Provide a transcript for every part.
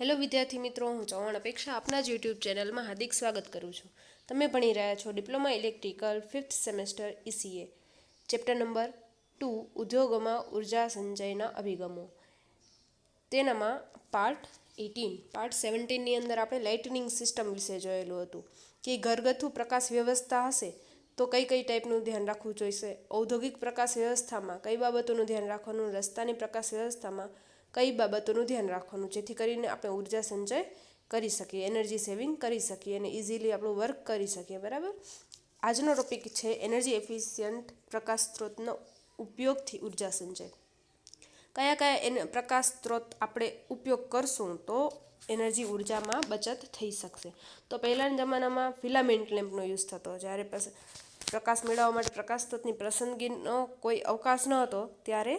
Hello વિદ્યાર્થી મિત્રો, હું ચૌહાણ અપેક્ષા આપના જ યુટ્યુબ ચેનલમાં હાર્દિક સ્વાગત કરું છું. તમે ભણી રહ્યા છો diploma electrical 5th semester ECA, chapter number 2 ઉદ્યોગોમાં ઉર્જા સંચયના અભિગમો. તેનામાં પાર્ટ 17ની અંદર આપણે લાઇટનિંગ સિસ્ટમ વિશે જોયેલું હતું કે ઘરગથ્થુ પ્રકાશ વ્યવસ્થા હશે તો કઈ કઈ ટાઈપનું ધ્યાન રાખવું જોઈશે, ઔદ્યોગિક પ્રકાશ વ્યવસ્થામાં કઈ બાબતોનું ધ્યાન રાખવાનું, રસ્તાની પ્રકાશ વ્યવસ્થામાં કઈ બાબતોનું ધ્યાન રાખવાનું, જેથી કરીને આપણે ઉર્જા સંચય કરી શકીએ, એનર્જી સેવિંગ કરી શકીએ અને ઇઝીલી આપણું વર્ક કરી શકીએ. બરાબર. આજનો ટોપિક છે એનર્જી એફિશિયન્ટ પ્રકાશ સ્ત્રોતનો ઉપયોગથી ઉર્જા સંચય. કયા કયા પ્રકાશ સ્ત્રોત આપણે ઉપયોગ કરશું તો એનર્જી ઉર્જામાં બચત થઈ શકશે. તો પહેલાંના જમાનામાં ફિલામેન્ટ લેમ્પનો યુઝ થતો. જ્યારે પ્રકાશ મેળવવા માટે પ્રકાશ સ્ત્રોતની પસંદગીનો કોઈ અવકાશ ન હતો ત્યારે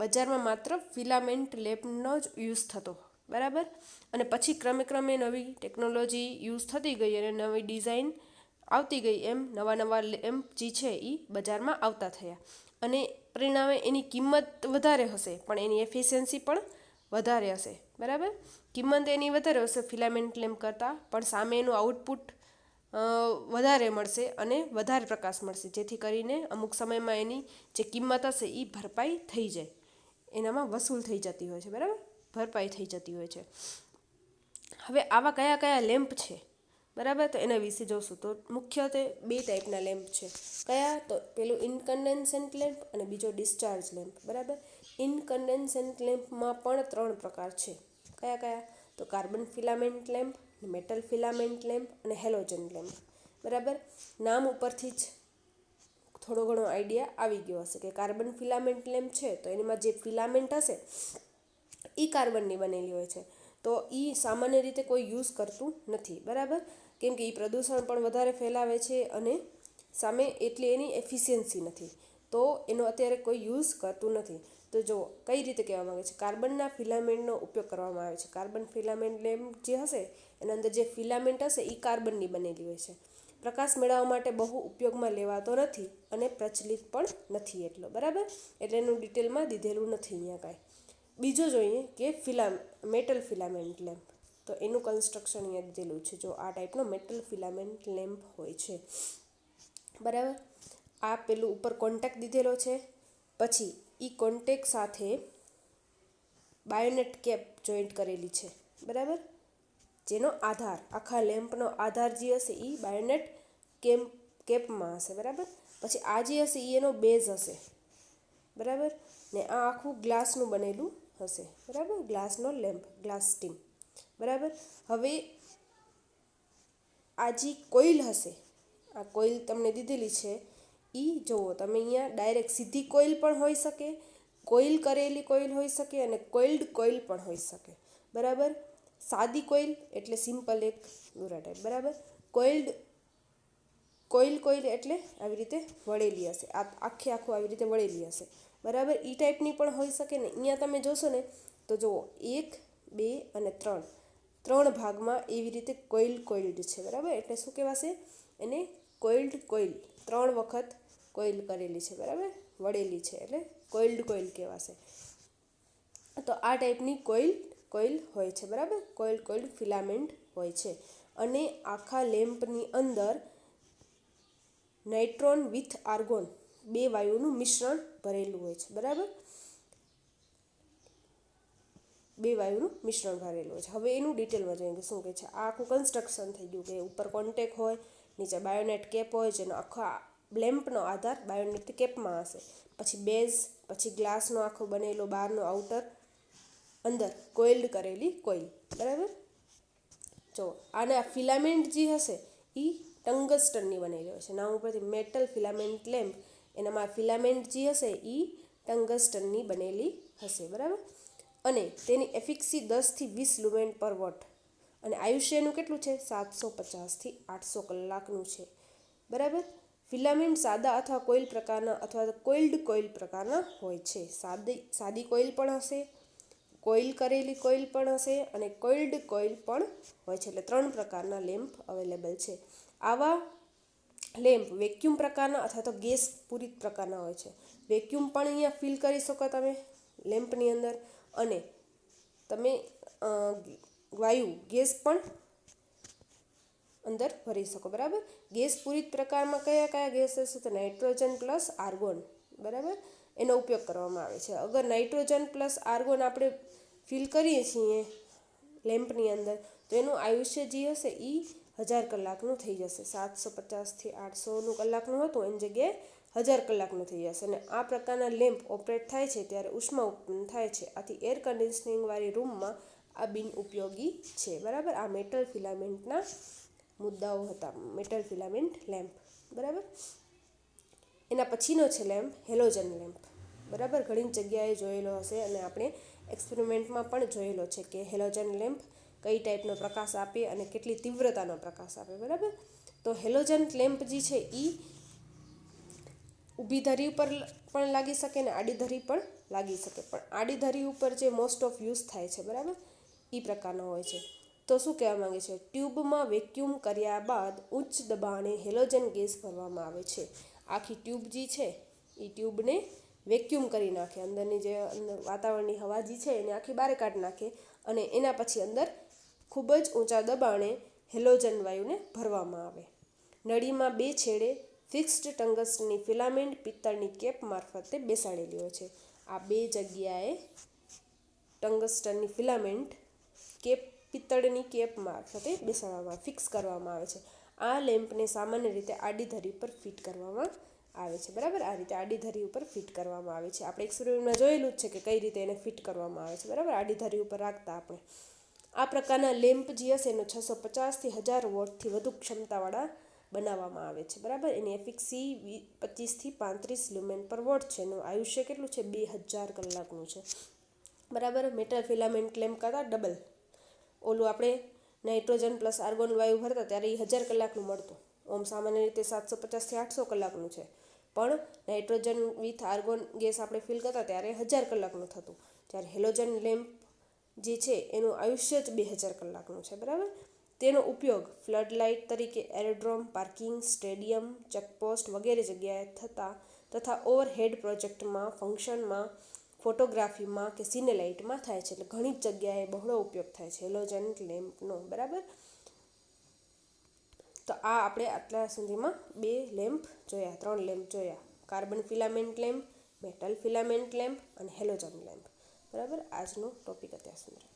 બજારમાં માત્ર ફિલામેન્ટ લેમ્પનો જ યુઝ થતો. બરાબર. અને પછી ક્રમે ક્રમે નવી ટેકનોલોજી યુઝ થતી ગઈ અને નવી ડિઝાઇન આવતી ગઈ, એમ નવા નવા લેમ્પ જે છે એ બજારમાં આવતા થયા અને પરિણામે એની કિંમત વધારે હશે પણ એની એફિશિયન્સી પણ વધારે હશે. બરાબર. કિંમત એની વધારે હશે ફિલામેન્ટ લેમ્પ કરતાં, પણ સામે એનું આઉટપુટ વધારે મળશે અને વધારે પ્રકાશ મળશે, જેથી કરીને અમુક સમયમાં એની જે કિંમત હશે એ ભરપાઈ થઈ જાય, એનામાં વસૂલ થઈ જતી હોય છે. બરાબર. ભરપાઈ થઈ જતી હોય છે. હવે આવા કયા કયા લેમ્પ છે, બરાબર, તો એના વિશે જોશું. તો મુખ્યત્વે બે ટાઈપના લેમ્પ છે. કયા? તો પેલું ઇનકન્ડેન્સન્ટ લેમ્પ અને બીજો ડિસ્ચાર્જ લેમ્પ. બરાબર. ઇનકન્ડેન્સન્ટ લેમ્પમાં પણ 3 પ્રકાર છે. કયા કયા? તો carbon filament lamp, metal filament lamp અને હેલોજન લેમ્પ. બરાબર. નામ ઉપરથી જ થોડો ઘણો આઈડિયા આવી ગયો હશે કે કાર્બન ફિલામેન્ટ લેમ્પ છે તો એમાં જે ફિલામેન્ટ હશે એ કાર્બનની બનેલી હોય છે, તો એ સામાન્ય રીતે કોઈ યુઝ કરતું નથી. બરાબર. કેમ કે એ પ્રદૂષણ પણ વધારે ફેલાવે છે અને સામે એટલી એની એફિશિયન્સી નથી, તો એનો અત્યારે કોઈ યુઝ કરતું નથી. તો જો કઈ રીતે કહેવામાં આવે છે, કાર્બનના ફિલામેન્ટનો ઉપયોગ કરવામાં આવે છે. કાર્બન ફિલામેન્ટ લેમ્પ જે હશે એના અંદર જે ફિલામેન્ટ હશે એ કાર્બનની બનેલી હોય છે. પ્રકાશ મેળવવા માટે બહુ ઉપયોગમાં લેવાતો નથી અને પ્રચલિત પણ નથી એટલો. બરાબર. એટલે એનું ડિટેલમાં દીધેલું નથી અહીંયા કાંઈ. બીજો જોઈએ કે મેટલ ફિલામેન્ટ લેમ્પ. તો એનું કન્સ્ટ્રક્શન અહીંયા દીધેલું છે. જો આ ટાઈપનો મેટલ ફિલામેન્ટ લેમ્પ હોય છે. બરાબર. આ પેલું ઉપર કોન્ટેક્ટ દીધેલો છે, પછી એ કોન્ટેક્ટ સાથે બાયોનેટ કેપ જોઈન્ટ કરેલી છે. બરાબર. જેનો આધાર, આખા લેમ્પનો આધાર જે હશે એ બાયોનેટ કેપમાં હશે. બરાબર. પછી આ જે હશે એ એનો બેઝ હશે. બરાબર. ને આ આખું ગ્લાસનું બનેલું હશે. બરાબર. ગ્લાસનો લેમ્પ, ગ્લાસ સ્ટીમ. બરાબર. હવે આ જે કોઇલ હશે, આ કોઇલ તમને દીધેલી છે એ જુઓ તમે અહીંયા, ડાયરેક્ટ સીધી કોઇલ પણ હોઈ શકે, કોઇલ કરેલી કોઇલ હોઈ શકે અને કોઇલ્ડ કોઇલ પણ હોઈ શકે. બરાબર. સાદી કોઇલ એટલે સિમ્પલ એક દોરા ટાઈપ. બરાબર. કોઇલ એટલે આવી રીતે વળેલી હશે, આખે આખું આવી રીતે વળેલી હશે. બરાબર. એ ટાઈપની પણ હોઈ શકે ને. અહીંયા તમે જોશો ને તો જુઓ 1, 2 અને 3 ભાગમાં એવી રીતે કોઇલ્ડ છે. બરાબર. એટલે શું કહેવાશે એને? કોઇલ્ડ કોઇલ. 3 વખત કોઇલ કરેલી છે. બરાબર. વળેલી છે એટલે કોઇલ્ડ કોઇલ કહેવાશે. તો આ ટાઈપની કોઇલ હોય છે. બરાબર. કોઇલ્ડ ફિલામેન્ટ હોય છે અને આખા લેમ્પની અંદર નાઇટ્રોન વિથ આર્ગોન 2 વાયુનું મિશ્રણ ભરેલું હોય છે. બરાબર. 2 વાયુનું મિશ્રણ ભરેલું હોય છે. હવે એનું ડિટેલમાં જોઈએ કે શું કહે છે. આ આખું કન્સ્ટ્રક્શન થઈ ગયું કે ઉપર કોન્ટેક હોય, નીચે બાયોનેટ કેપ હોય, જેનો આખા લેમ્પનો આધાર બાયોનેટ કેપમાં હશે. પછી બેઝ, પછી ગ્લાસનો આખો બનેલો બહારનો આઉટર, અંદર કોઇલ્ડ કરેલી કોઇલ. બરાબર. જો આને આ ફિલામેન્ટ જે હશે એ ટંગસ્ટનની બનેલી હોય છે. નામ ઉપરથી મેટલ ફિલામેન્ટ લેમ્પ, એનામાં ફિલામેન્ટ જે હશે એ ટંગસ્ટનની બનેલી હશે. બરાબર. અને તેની એફિક્સી 10 થી 20 લુમેન પર વોટ અને આયુષ્યનું કેટલું છે? 750 થી 800 કલાકનું છે. બરાબર. ફિલામેન્ટ સાદા અથવા કોઇલ પ્રકારના અથવા કોઇલ્ડ કોઇલ પ્રકારના હોય છે. સાદી કોઇલ પણ હશે, કોઇલ કરેલી કોઇલ પણ હશે અને કોઇલ્ડ કોઇલ પણ હોય છે. એટલે 3 પ્રકારના લેમ્પ અવેલેબલ છે. આવા લેમ્પ વેક્યુમ પ્રકારના અથવા તો ગેસ પૂરિત પ્રકારના હોય છે. વેક્યુમ પણ અહીંયા ફિલ કરી શકો તમે લેમ્પની અંદર, અને તમે વાયુ ગેસ પણ અંદર ભરી શકો, બરાબર. ગેસ પૂરિત પ્રકારમાં કયા કયા ગેસ હશે? તો નાઇટ્રોજન પ્લસ આર્ગોન, બરાબર, એનો ઉપયોગ કરવામાં આવે છે. અગર નાઇટ્રોજન પ્લસ આર્ગોન આપણે ફિલ કરીએ છીએ લેમ્પની અંદર, તો એનું આયુષ્ય જે હશે એ 1000 કલાકનું થઈ જશે. 750થી 800 કલાકનું હતું, એની જગ્યાએ 1000 કલાકનું થઈ જશે. અને આ પ્રકારના લેમ્પ ઓપરેટ થાય છે ત્યારે ઉષ્મા ઉત્પન્ન થાય છે. આથી એર કન્ડિશનિંગવાળી રૂમમાં આ બિનઉપયોગી છે, બરાબર. આ મેટલ ફિલામેન્ટના મુદ્દાઓ હતા, મેટલ ફિલામેન્ટ લેમ્પ, બરાબર. એના પછીનો છે લેમ્પ હેલોજન લેમ્પ, બરાબર. ઘણી જગ્યાએ જોયેલો હશે અને આપણે એક્સપેરિમેન્ટમાં પણ જોયેલો છે કે હેલોજન લેમ્પ કઈ ટાઈપનો પ્રકાશ આપે અને કેટલી તીવ્રતાનો પ્રકાશ આપે, બરાબર. તો હેલોજન લેમ્પ જે છે એ ઊભી ધરી ઉપર પણ લાગી શકે ને આડી ધરી પણ લાગી શકે, પણ આડી ધરી ઉપર જે મોસ્ટ ઓફ યુઝ થાય છે, બરાબર, એ પ્રકારનો હોય છે. તો શું કહેવા માંગે છે? ટ્યુબમાં વેક્યુમ કર્યા બાદ ઉચ્ચ દબાણે હેલોજન ગેસ ભરવામાં આવે છે. આખી ટ્યુબ જે છે એ ટ્યુબને વેક્યુમ કરી નાખે, અંદરની જે વાતાવરણની હવા જે છે એને આખી બહાર કાઢી નાખે અને એના પછી અંદર ખૂબ જ ઊંચા દબાણે હેલોજન વાયુને ભરવામાં આવે. નળીમાં 2 છેડે ફિક્સ્ડ ટંગસ્ટનની ફિલામેન્ટ પિત્તળની કેપ મારફતે બેસાડેલી હોય છે. આ 2 જગ્યાએ ટંગસ્ટનની ફિલામેન્ટ પિત્તળની કેપ મારફતે બેસાડવામાં ફિક્સ કરવામાં આવે છે. આ લેમ્પને સામાન્ય રીતે આડી ધરી પર ફિટ કરવામાં આવે છે, બરાબર. આ રીતે આડી ધરી ઉપર ફિટ કરવામાં આવે છે. આપણે એક્સપેરિમેન્ટમાં જોયેલું જ છે કે કઈ રીતે એને ફિટ કરવામાં આવે છે, બરાબર, આડી ધરી ઉપર રાખતા આપણે. આ પ્રકારના લેમ્પ જે હશે એનો 650થી 1000 વોટથી વધુ ક્ષમતાવાળા બનાવવામાં આવે છે, બરાબર. એની એફિક્સી 25થી 35 લ્યુમેન પર વોટ છે. એનું આયુષ્ય કેટલું છે? 2000 કલાકનું છે, બરાબર. મેટલ ફિલામેન્ટ લેમ્પ કરતાં ડબલ. ઓલું આપણે નાઇટ્રોજન પ્લસ આર્ગોન વાયુ ભરતા ત્યારે એ 1000 કલાકનું મળતું. ઓમ સામાન્ય રીતે 750થી 800 કલાકનું છે, પણ નાઇટ્રોજન વિથ આર્ગોન ગેસ આપણે ફિલ કરતા ત્યારે 1000 કલાકનું થતું. જ્યારે હેલોજન લેમ્પ જે છે એનું આયુષ્ય જ 2000 કલાકનું છે, બરાબર. તેનો ઉપયોગ ફ્લડ લાઇટ તરીકે એરોડ્રોમ, પાર્કિંગ, સ્ટેડિયમ, ચેકપોસ્ટ વગેરે જગ્યાએ તથા ઓવરહેડ પ્રોજેક્ટમાં, ફંક્શનમાં, ફોટોગ્રાફીમાં કે સિનેલાઇટમાં થાય છે. એટલે ઘણી જ જગ્યાએ બહોળો ઉપયોગ થાય છે હેલોજન લેમ્પનો, બરાબર. તો આ આપણે આટલા સુધીમાં 2 લેમ્પ જોયા, 3 લેમ્પ જોયા: carbon filament lamp, metal filament lamp અને હેલોજન લેમ્પ, બરાબર. આજનો ટોપિક અત્યાર સુધી.